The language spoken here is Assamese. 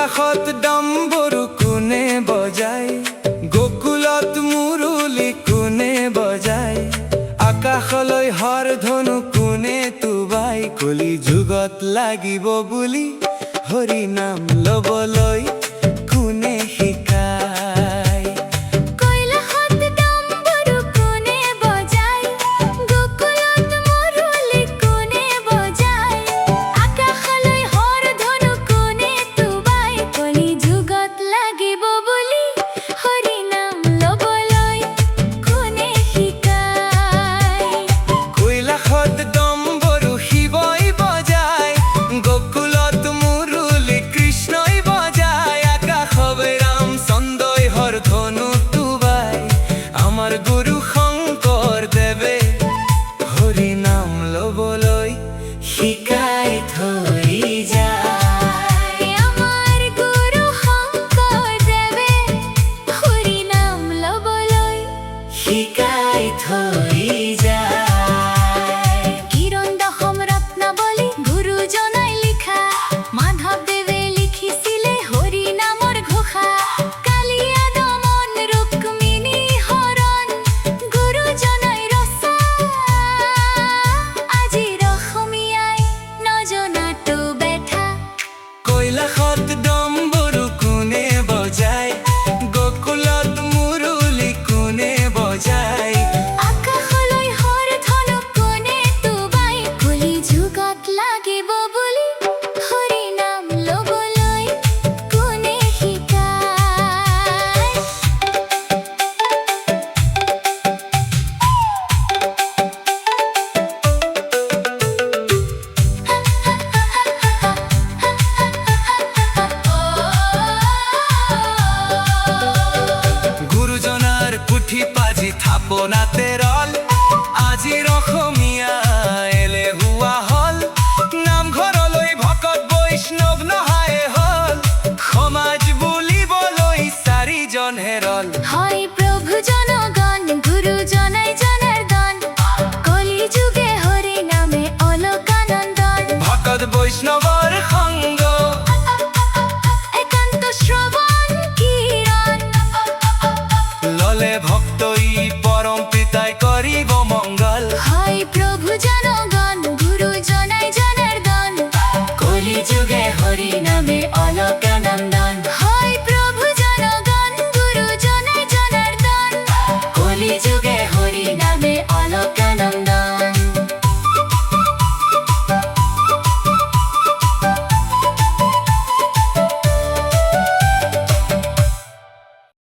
কৈলাসত ডাম্বৰু কোনে বজায়, গোকুলত মুৰুলি কোনে বজায়, আকাশলৈ হৰধনু কোনে তুবাই, কলি যুগত লাগিব বুলি হৰি নাম লবলৈ কোনে শিকায়। কৈলাসত ডাম্বৰু কোনে বজায়, গোকুলত মুৰুলি কোনে বজায়, আকাশলৈ হৰধনু কোনে তুবাই, কলি যুগত লাগিব বুলি হৰি নাম লবলৈ কোনে শিকায়। কৈলাসত ডাম্বৰু শিৱই বজায়, গোকুলত মুৰুলি কৃষ্ণই বজায়, আকাশলৈ ৰামচন্দ্ৰই হৰধনু তুবাই, আমাৰ গুৰু শংকৰদেৱে হৰি নাম লবলৈ শিকাই থৈ যায়। আমাৰ গুৰু শংকৰদেৱে হৰি নাম লবলৈ শিকাই থৈ যায়। কিৰণ দশম ৰত্নাৱলী গুৰুজনাই লিখা, মাধৱদেৱে লিখিছিলে হৰি নামৰ ঘোষা, কালিয়া দমন ৰুক্মিণী হৰণ গুৰুজনাই ৰচা, আজিৰ অসমীয়াই নজনাটো বেঠা। কৈলাসত ডাম্বৰু কোনে বজায়, গোকুলত মুৰুলি কোনে বজায়, আকাশলৈ হৰধনু কোনে তুবাই, কলি যুগত লাগিব বুলি হৰি নাম লবলৈ কোনে শিকায়। গুৰুজনাৰ পুথি পাজি থাপনাতে ৰল, আজিৰ অসমীয়া এলেহুৱা হল, নামঘৰলৈ ভকত বৈষ্ণৱ নহায়ে হল, সমাজ বুলিবলৈ চাৰিজন হেৰল। হয় প্ৰভু জনগণ গুৰুজনাই জনাৰ্দন, কলি যুগে হৰি নামে অলকানন্দন, ভকত বৈষ্ণৱ